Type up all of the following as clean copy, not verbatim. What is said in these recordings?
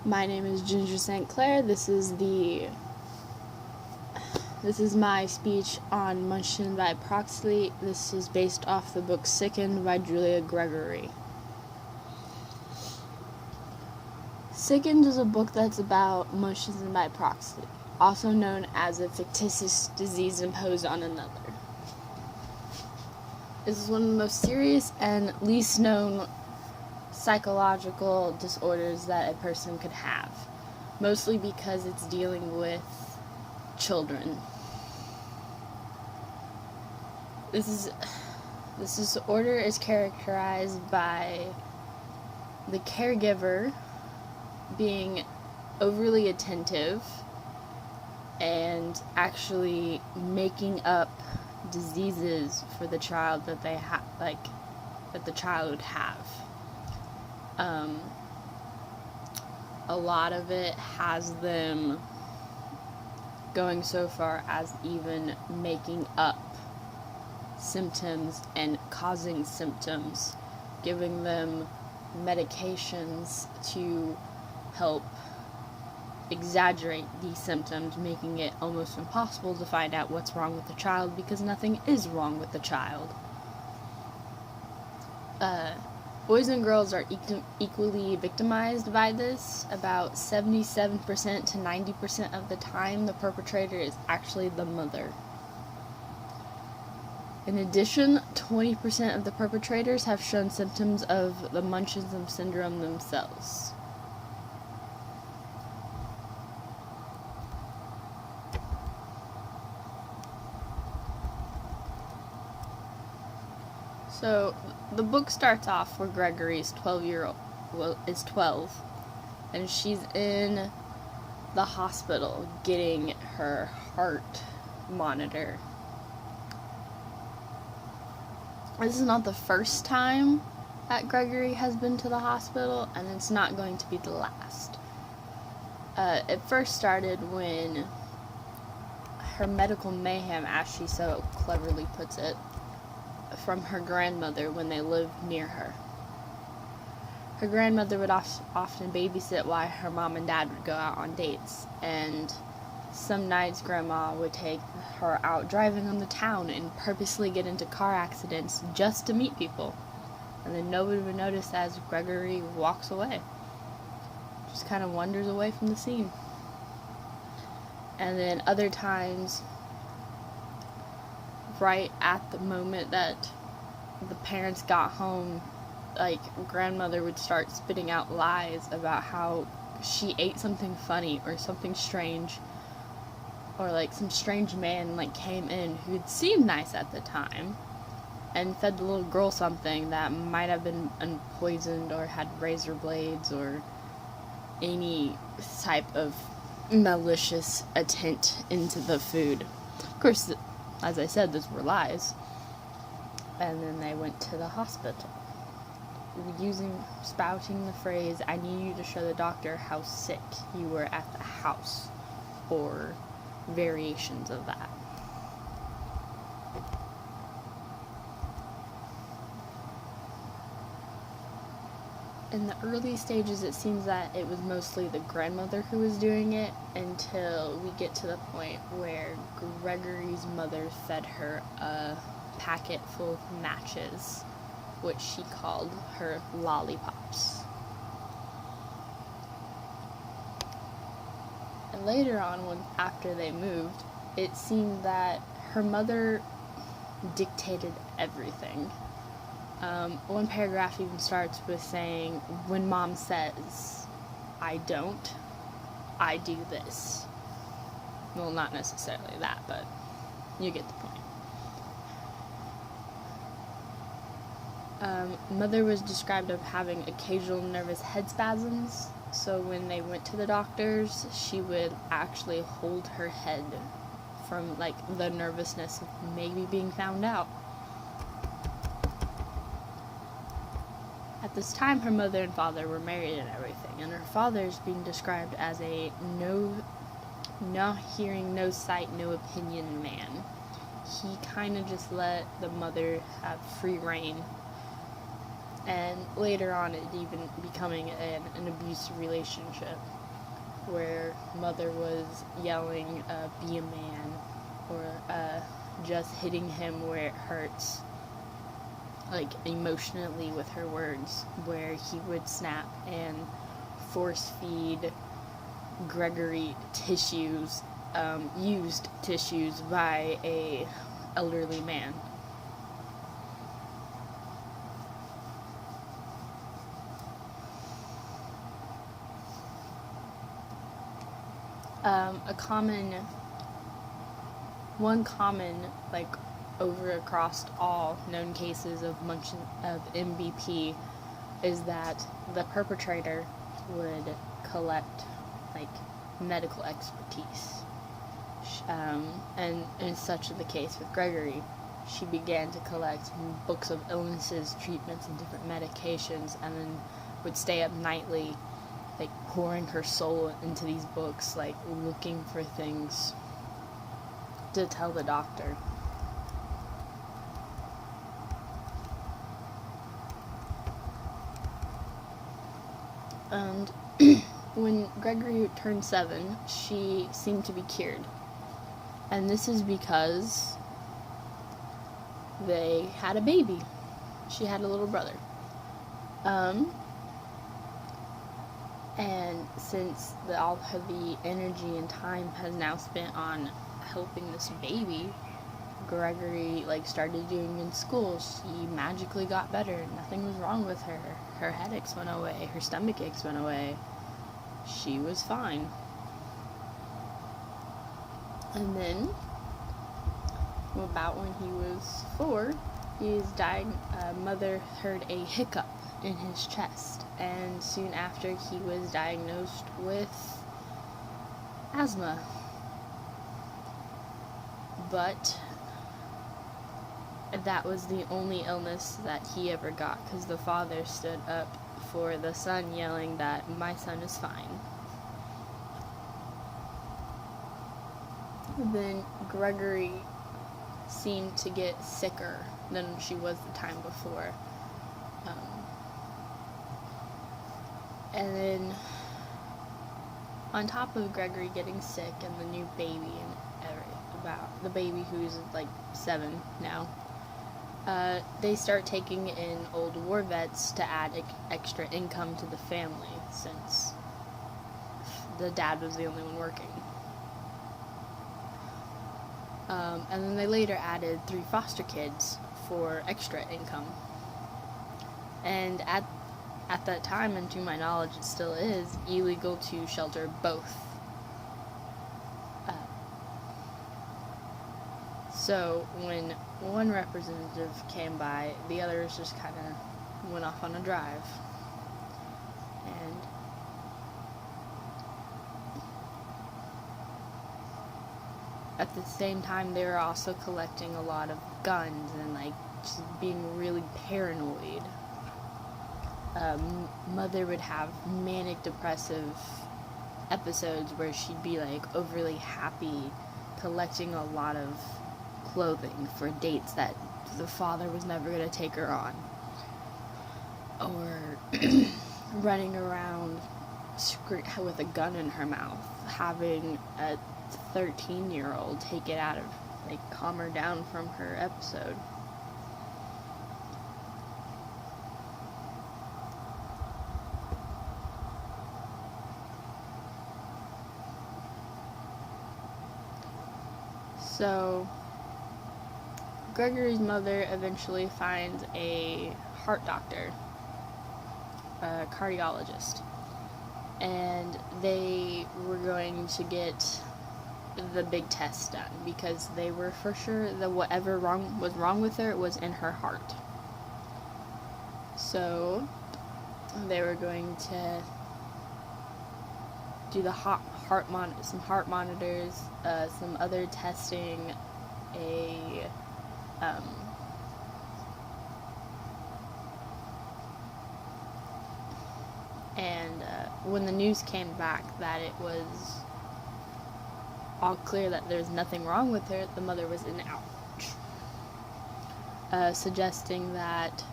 My name is Ginger St. Clair. This is my speech on Munchkin by Proxley. This is based off the book Sickened by Julia Gregory. Sickened is a book that's about Munchkin by Proxley, also known as a fictitious disease imposed on another. This is one of the most serious and least known psychological disorders that a person could have, mostly because it's dealing with children. This disorder is characterized by the caregiver being overly attentive and actually making up diseases for the child that they that the child would have. A lot of it has them going so far as even making up symptoms and causing symptoms, giving them medications to help exaggerate these symptoms, making it almost impossible to find out what's wrong with the child because nothing is wrong with the child. Boys and girls are equally victimized by this. About 77% to 90% of the time, the perpetrator is actually the mother. In addition, 20% of the perpetrators have shown symptoms of the Munchausen syndrome themselves. So, the book starts off where Gregory is 12, and she's in the hospital getting her heart monitor. This is not the first time that Gregory has been to the hospital, and it's not going to be the last. It first started when her medical mayhem, as she so cleverly puts it, from her grandmother when they lived near her. Her grandmother would often babysit while her mom and dad would go out on dates, and some nights Grandma would take her out driving on the town and purposely get into car accidents just to meet people, and then nobody would notice as Gregory walks away, just kind of wanders away from the scene. And then other times, right at the moment that the parents got home, grandmother would start spitting out lies about how she ate something funny or something strange, or some strange man came in who'd seemed nice at the time and fed the little girl something that might have been poisoned or had razor blades or any type of malicious intent into the food. Of course, as I said, those were lies. And then they went to the hospital, spouting the phrase, "I need you to show the doctor how sick you were at the house," or variations of that. In the early stages, it seems that it was mostly the grandmother who was doing it, until we get to the point where Gregory's mother fed her a packet full of matches, which she called her lollipops. And later on, after they moved, it seemed that her mother dictated everything. One paragraph even starts with saying, "When Mom says, I don't, I do this." Well, not necessarily that, but you get the point. Mother was described of having occasional nervous head spasms, so when they went to the doctors, she would actually hold her head from the nervousness of maybe being found out. At this time, her mother and father were married and everything, and her father is being described as a no hearing, no sight, no opinion man. He kind of just let the mother have free reign and later on it even becoming an abusive relationship where mother was yelling, be a man, or just hitting him where it hurts, like emotionally with her words, where he would snap and force feed Gregory tissues, used tissues by a elderly man. One common, like, over across all known cases of MBP is that the perpetrator would collect, like, medical expertise. And such the case with Gregory. She began to collect books of illnesses, treatments, and different medications, and then would stay up nightly, like, pouring her soul into these books, like, looking for things to tell the doctor. And when Gregory turned 7, she seemed to be cured. And this is because they had a baby. She had a little brother. And since all of the energy and time has now spent on helping this baby, Gregory, like, started doing in school. She magically got better. Nothing was wrong with her. Her headaches went away. Her stomach aches went away. She was fine. And then, about when he was 4, mother heard a hiccup in his chest, and soon after he was diagnosed with asthma. But that was the only illness that he ever got, because the father stood up for the son, yelling that my son is fine. Then Gregory seemed to get sicker than she was the time before. And then, on top of Gregory getting sick and the new baby and about the baby who's like 7 now, they start taking in old war vets to add extra income to the family, since the dad was the only one working. And then they later added 3 foster kids for extra income. And at that time, and to my knowledge it still is, illegal to shelter both. So when one representative came by, the others just kind of went off on a drive. And at the same time, they were also collecting a lot of guns and, like, just being really paranoid. Mother would have manic depressive episodes where she'd be, like, overly happy, collecting a lot of clothing for dates that the father was never going to take her on, or running around with a gun in her mouth, having a 13-year-old take it out of, like, calm her down from her episode. So Gregory's mother eventually finds a heart doctor, a cardiologist, and they were going to get the big test done, because they were for sure that whatever was wrong with her was in her heart. So they were going to do the some heart monitors, some other testing, and when the news came back that it was all clear that there's nothing wrong with her, the mother was in outrage, suggesting that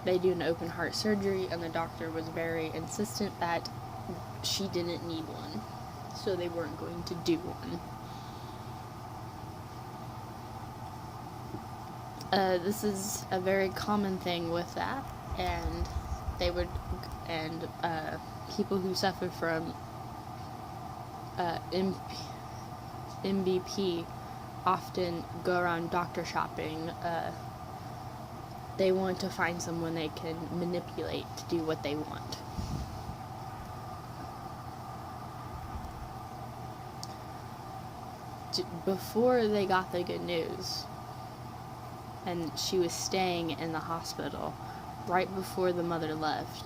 they do an open heart surgery, and the doctor was very insistent that she didn't need one, so they weren't going to do one. This is a very common thing with that, and people who suffer from MBP often go around doctor shopping. They want to find someone they can manipulate to do what they want. Before they got the good news, and she was staying in the hospital right before the mother left,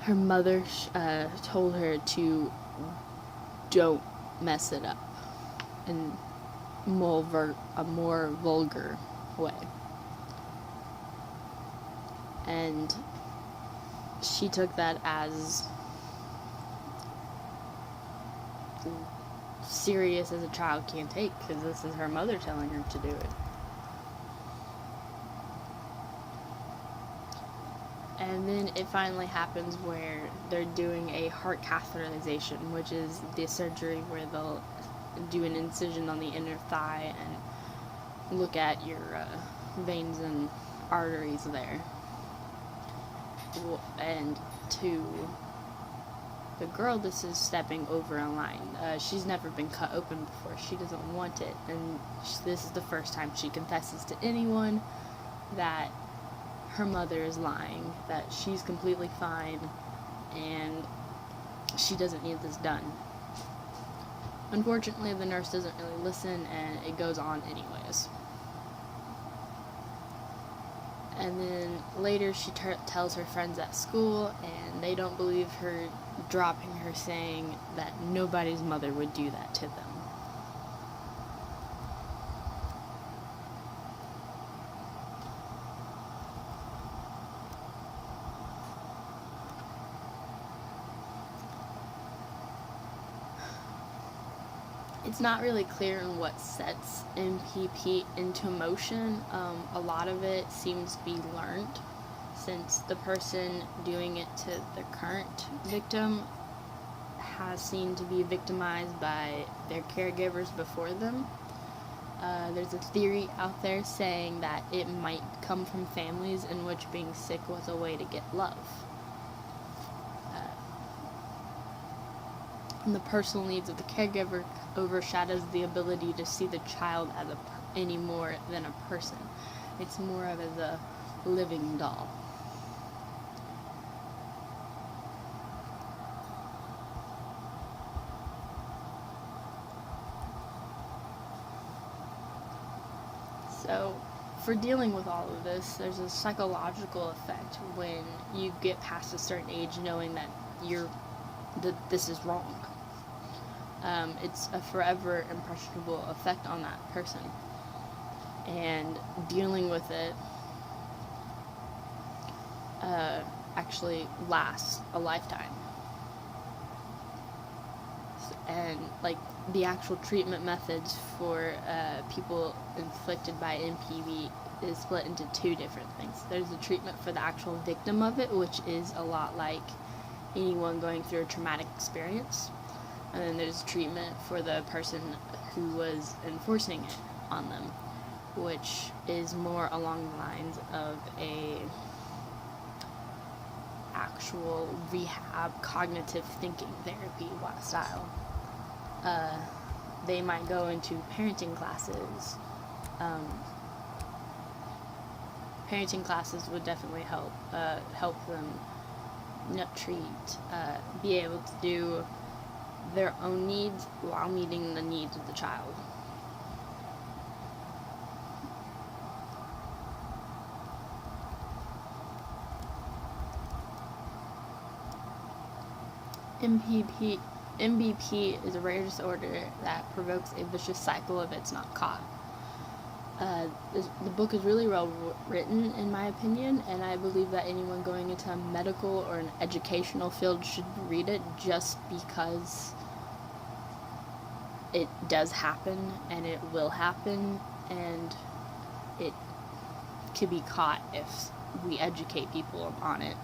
her mother told her to don't mess it up in a more vulgar way. And she took that as serious as a child can take, because this is her mother telling her to do it. And then it finally happens where they're doing a heart catheterization, which is the surgery where they'll do an incision on the inner thigh and look at your veins and arteries there. And to the girl, this is stepping over a line. She's never been cut open before. She doesn't want it. And this is the first time she confesses to anyone that her mother is lying, that she's completely fine, and she doesn't need this done. Unfortunately, the nurse doesn't really listen, and it goes on anyways. And then later she tells her friends at school, and they don't believe her, dropping her, saying that nobody's mother would do that to them. It's not really clear on what sets MBP into motion. A lot of it seems to be learned, since the person doing it to the current victim has seemed to be victimized by their caregivers before them. There's a theory out there saying that it might come from families in which being sick was a way to get love. And the personal needs of the caregiver overshadows the ability to see the child as any more than a person. It's more of as a living doll. So, for dealing with all of this, there's a psychological effect when you get past a certain age, knowing that this is wrong. It's a forever impressionable effect on that person, and dealing with it actually lasts a lifetime. And like the actual treatment methods for people inflicted by MBP is split into two different things. There's the treatment for the actual victim of it, which is a lot like anyone going through a traumatic experience. And then there's treatment for the person who was enforcing it on them, which is more along the lines of a actual rehab cognitive thinking therapy style. They might go into parenting classes. Parenting classes would definitely help them treat, be able to do their own needs while meeting the needs of the child. MBP is a rare disorder that provokes a vicious cycle if it's not caught. The book is really well written, in my opinion, and I believe that anyone going into a medical or an educational field should read it, just because it does happen and it will happen, and it could be caught if we educate people on it.